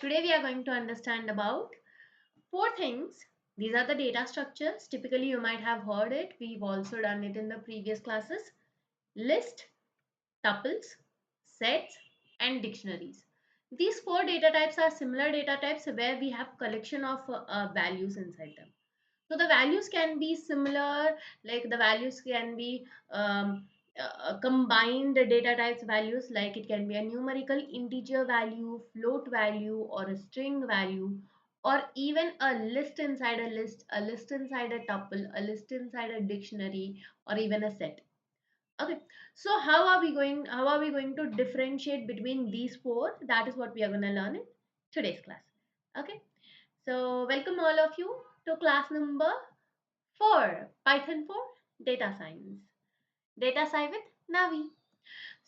Today we are going to understand about four things. These are the data structures. Typically you might have heard it. We've also done it in the previous classes. List, tuples, sets and dictionaries. These four data types are similar data types where we have collection of values inside them. So the values can be similar, like the values can be combined data types values, like it can be a numerical integer value, float value, or a string value, or even a list inside a list inside a tuple, a list inside a dictionary, or even a set. Okay, so how are we going to differentiate between these four? That is what we are going to learn in today's class. Okay, so welcome all of you to class number 4, Python for data science. Data sci with Navi.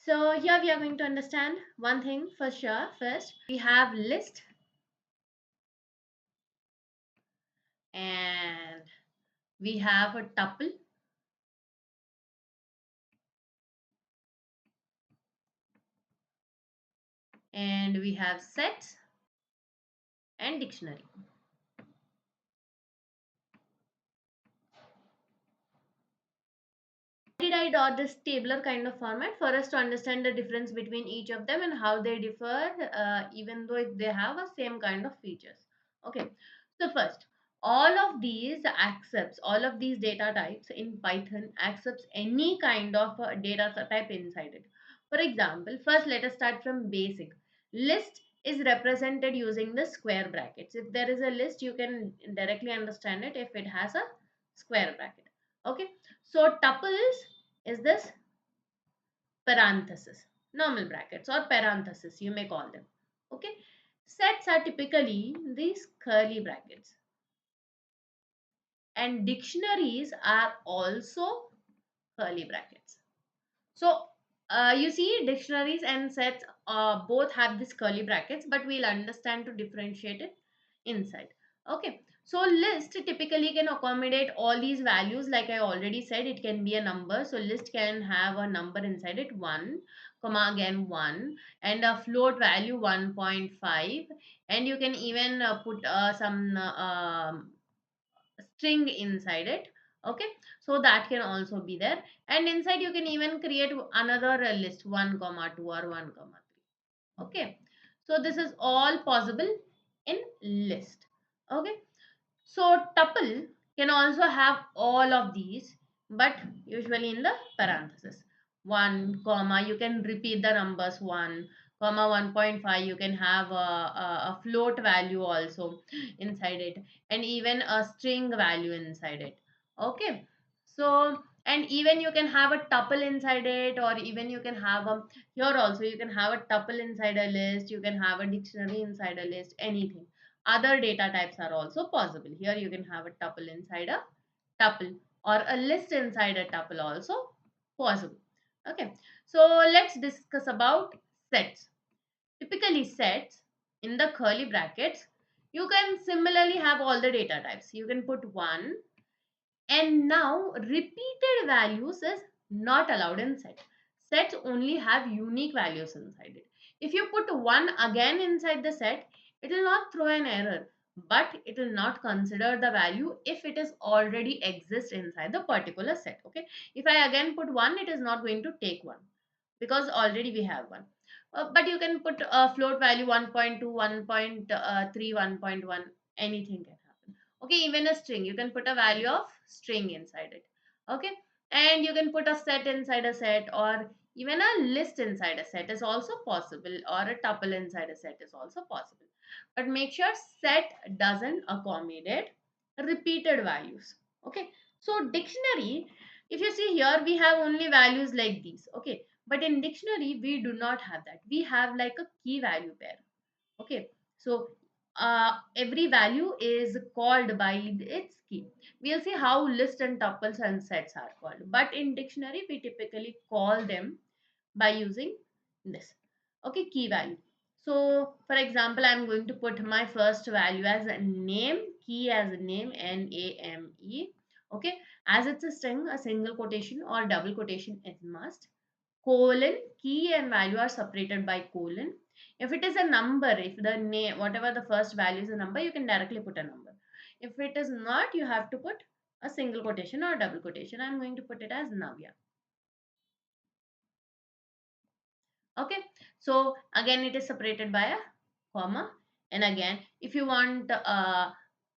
So here we are going to understand one thing for sure. First, we have list and we have a tuple and we have sets and dictionary. Did I dot this tabular kind of format for us to understand the difference between each of them and how they differ, even though they have a same kind of features. Okay, so first, all of these data types in Python accepts any kind of data type inside it. For example, first let us start from basic. List is represented using the square brackets. If there is a list, you can directly understand it if it has a square bracket. Okay, so tuples is this parenthesis, normal brackets or parenthesis, you may call them. Okay, sets are typically these curly brackets, and dictionaries are also curly brackets. So you see, dictionaries and sets both have these curly brackets, but we'll understand to differentiate it inside. Okay, so list typically can accommodate all these values. Like I already said, it can be a number. So list can have a number inside it, 1, comma again 1, and a float value 1.5, and you can even put some string inside it. Okay, so that can also be there, and inside you can even create another list, 1 comma 2 or 1 comma 3. Okay, so this is all possible in list. Okay, so tuple can also have all of these, but usually in the parenthesis. 1 comma, you can repeat the numbers, 1 comma 1.5, you can have a float value also inside it, and even a string value inside it. Okay, so and even you can have a tuple inside it, or even you can have a, here also you can have a tuple inside a list, you can have a dictionary inside a list, anything. Other data types are also possible. Here you can have a tuple inside a tuple, or a list inside a tuple also possible. Okay, so let's discuss about sets. Typically sets in the curly brackets, you can similarly have all the data types. You can put 1, and now repeated values is not allowed in set. Sets only have unique values inside it. If you put 1 again inside the set, it will not throw an error, but it will not consider the value if it is already exists inside the particular set. Okay, if I again put 1, it is not going to take 1 because already we have 1. But you can put a float value 1.2, 1.3, 1.1, anything can happen. Okay, even a string, you can put a value of string inside it. Okay, and you can put a set inside a set, or even a list inside a set is also possible, or a tuple inside a set is also possible. But make sure set doesn't accommodate repeated values. Okay, so dictionary, if you see here, we have only values like these. Okay, but in dictionary we do not have that. We have like a key value pair. Okay, so every value is called by its key. We'll see how list and tuples and sets are called, but in dictionary we typically call them by using this. Okay, key value. So for example, I'm going to put my first value as a name, key as a name, name. Okay, as it's a string, a single quotation or double quotation is must. Colon, key and value are separated by colon, If it is a number, if the name, whatever the first value is a number, you can directly put a number. If it is not, you have to put a single quotation or a double quotation. I'm going to put it as Navya. Okay, so again it is separated by a comma. And again, if you want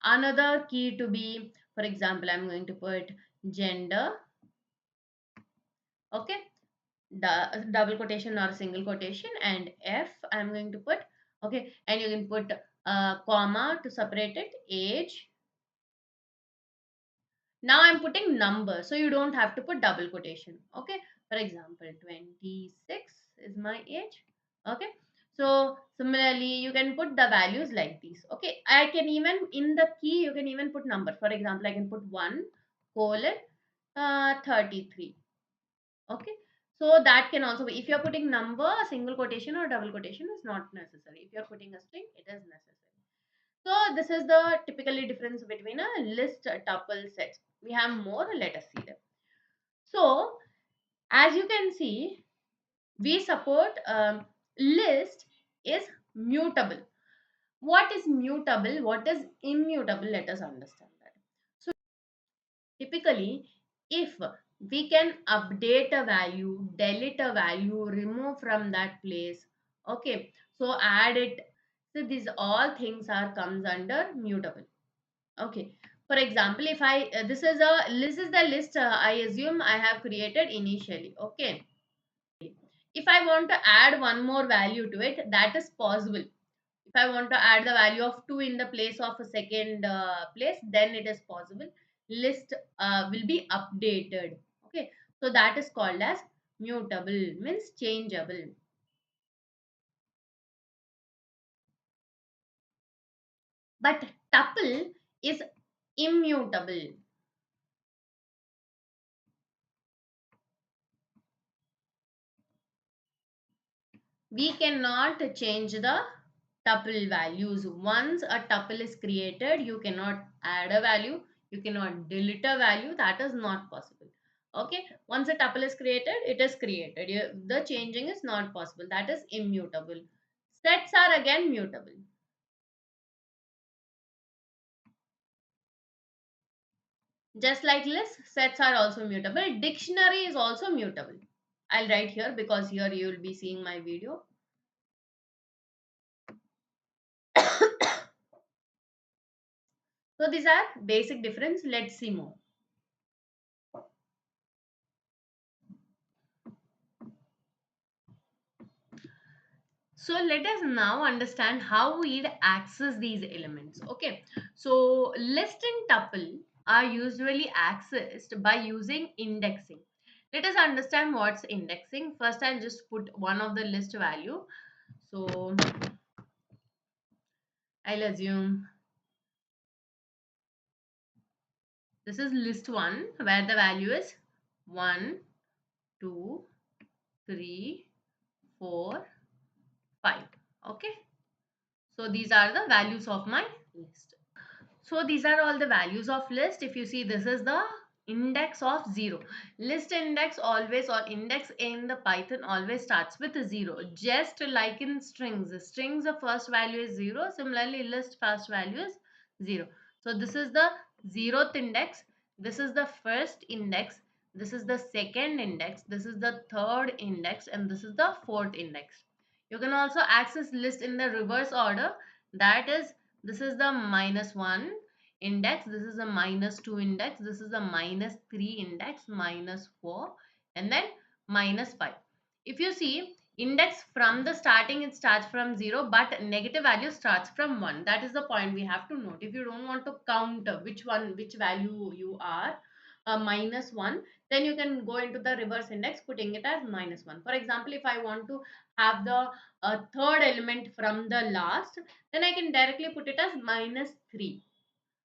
another key to be, for example, I'm going to put gender. Okay, double quotation or single quotation, and F I'm going to put. Okay, and you can put comma to separate it, age. Now I'm putting number, so you don't have to put double quotation. Okay, for example, 26 is my age. Okay, so similarly you can put the values like these. Okay, I can even, in the key you can even put number. For example, I can put 1 colon 33. Okay, so that can also be, if you're putting number, single quotation or double quotation is not necessary. If you're putting a string, it is necessary. So this is the typically difference between a list, tuple, set. We have more. Let us see them. So as you can see, we support list is mutable. What is mutable? What is immutable? Let us understand that. So typically, if we can update a value, delete a value, remove from that place, okay, so add it. So these all things are comes under mutable. Okay. For example, if I this is the list I assume I have created initially. Okay. If I want to add one more value to it, that is possible. If I want to add the value of 2 in the place of a second place, then it is possible. List will be updated. Okay. So that is called as mutable, means changeable. But tuple is immutable. We cannot change the tuple values. Once a tuple is created, you cannot add a value, you cannot delete a value. That is not possible. Okay, once a tuple is created, it is created. The changing is not possible. That is immutable. Sets are again mutable. Just like lists, sets are also mutable. Dictionary is also mutable. I'll write here because here you will be seeing my video. So these are basic difference. Let's see more. So let us now understand how we'd access these elements. Okay, so list and tuple are usually accessed by using indexing. Let us understand what's indexing. First, I'll just put one of the list value. So I'll assume this is list 1 where the value is 1, 2, 3, 4, 5. Okay, so these are the values of my list. So these are all the values of list. If you see, this is the index of 0. List index always, or index in the Python always starts with 0. Just like in strings. Strings the first value is 0. Similarly, list first value is 0. So this is the 0th index. This is the first index. This is the second index. This is the third index. And this is the fourth index. You can also access list in the reverse order. That is, this is the -1 index, this is the -2 index, this is the -3 index, -4, and then -5. If you see, index from the starting, it starts from 0, but negative value starts from 1. That is the point we have to note. If you don't want to count which value you are, -1, then you can go into the reverse index, putting it as -1. For example, if I want to have the third element from the last, then I can directly put it as -3.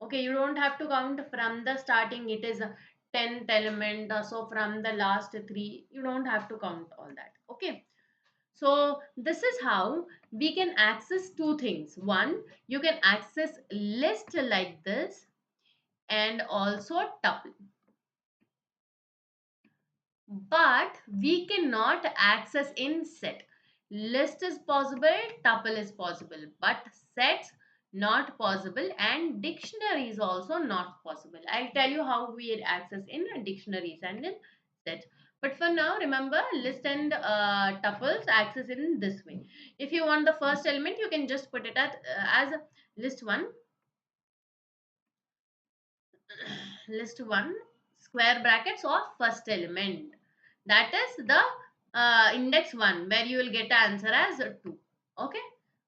Okay, you don't have to count from the starting, it is a 10th element. So from the last 3, you don't have to count all that. Okay, so this is how we can access two things. One, you can access list like this, and also tuple. But we cannot access in set. List is possible, tuple is possible, but sets not possible, and dictionary is also not possible. I'll tell you how we access in dictionaries and in sets. But for now, remember list and tuples access in this way. If you want the first element, you can just put it as list one, list 1 square brackets of first element, that is the index 1, where you will get the answer as 2. Okay,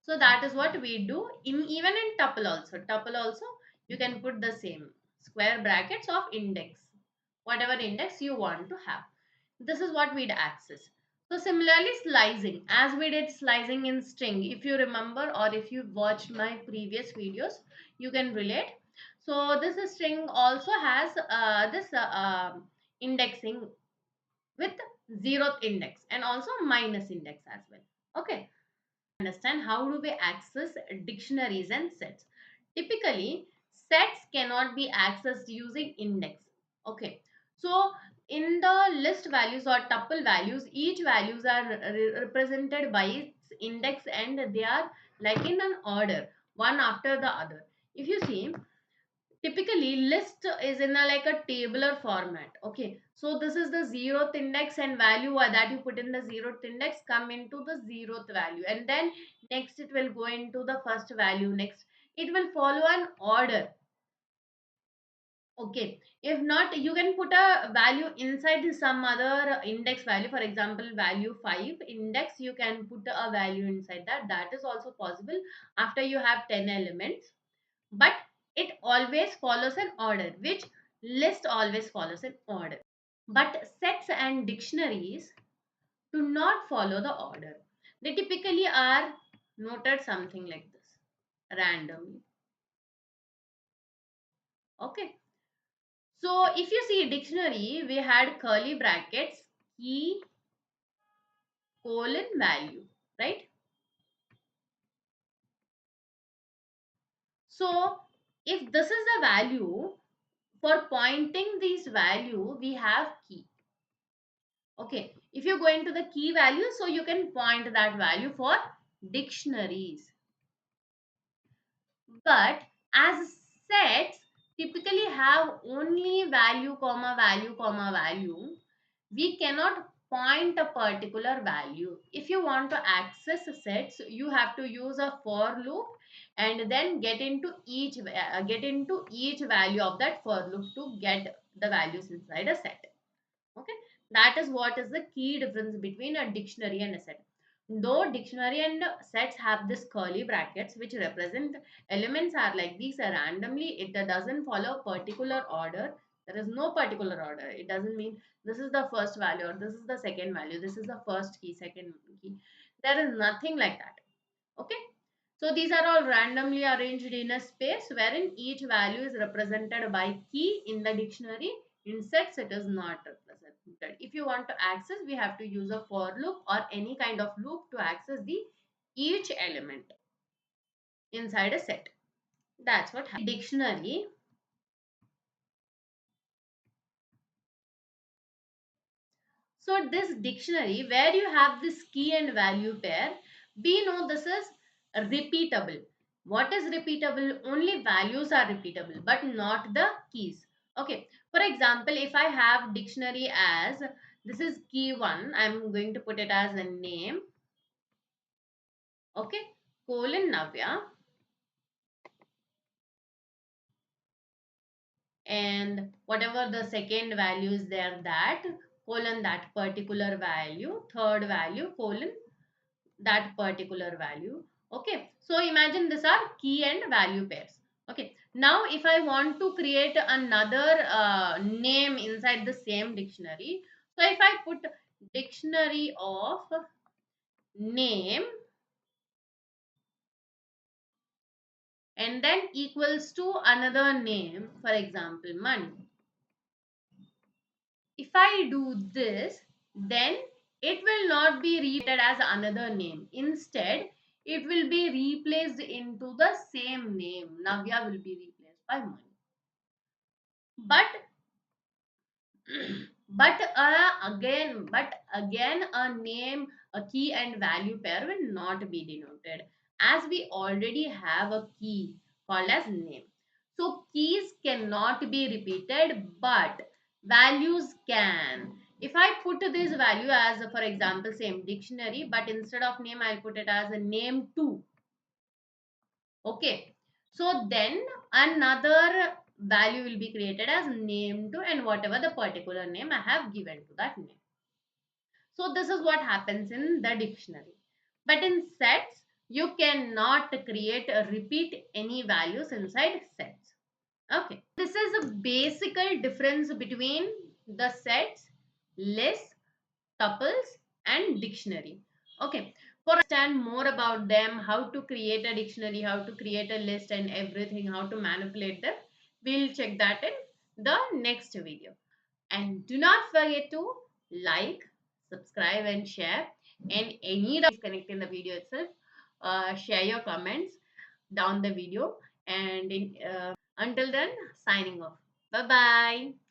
so that is what we do in even in tuple also you can put the same square brackets of index, whatever index you want to have. This is what we'd access. So similarly, slicing, as we did slicing in string, if you remember or if you watched my previous videos, you can relate. So this string also has this indexing with zeroth index and also minus index as well. Okay, understand how do we access dictionaries and sets. Typically, sets cannot be accessed using index. Okay, so in the list values or tuple values, each values are represented by its index and they are like in an order, one after the other. If you see, typically list is in a like a tabular format. Okay, so this is the zeroth index and value that you put in the zeroth index come into the zeroth value, and then next it will go into the first value, next it will follow an order. Okay, if not, you can put a value inside some other index value, for example value 5 index, you can put a value inside that, that is also possible after you have 10 elements. But it always follows an order, which list always follows an order. But sets and dictionaries do not follow the order. They typically are noted something like this, randomly. Okay, so if you see dictionary, we had curly brackets, key, colon, value, right? So if this is the value, for pointing this value we have key. Okay, if you go into the key value, so you can point that value for dictionaries. But as sets typically have only value, comma, value, comma, value, we cannot point a particular value. If you want to access sets, you have to use a for loop and then get into each value of that for loop to get the values inside a set. Okay, that is what is the key difference between a dictionary and a set. Though dictionary and sets have this curly brackets which represent elements are like these are randomly, it doesn't follow particular order. There is no particular order. It doesn't mean this is the first value or this is the second value, this is the first key, second key. There is nothing like that. Okay, so these are all randomly arranged in a space wherein each value is represented by key in the dictionary. In sets, it is not represented. If you want to access, we have to use a for loop or any kind of loop to access the each element inside a set. That's what happens. Dictionary. So this dictionary where you have this key and value pair, we know this is repeatable. What is repeatable? Only values are repeatable, but not the keys. Okay. For example, if I have dictionary as this is key 1, I'm going to put it as a name. Okay. Colon Navya. And whatever the second value is there, that colon that particular value, third value colon that particular value. Okay, so imagine these are key and value pairs. Okay, now if I want to create another name inside the same dictionary, so if I put dictionary of name and then equals to another name, for example money, if I do this, then it will not be repeated as another name. Instead, it will be replaced into the same name. Navya will be replaced by Mani. But But again, a name, a key and value pair will not be denoted, as we already have a key called as name. So keys cannot be repeated, but values can. If I put this value as, for example, same dictionary, but instead of name, I'll put it as a name 2. Okay. So then another value will be created as name 2 and whatever the particular name I have given to that name. So this is what happens in the dictionary. But in sets, you cannot create or repeat any values inside sets. Okay. This is a basic difference between the sets, lists, tuples and dictionary. Okay, for understand more about them, how to create a dictionary, how to create a list and everything, how to manipulate them, we'll check that in the next video. And do not forget to like, subscribe and share. And any doubt connect in the video itself, share your comments down the video. And until then, signing off. Bye bye.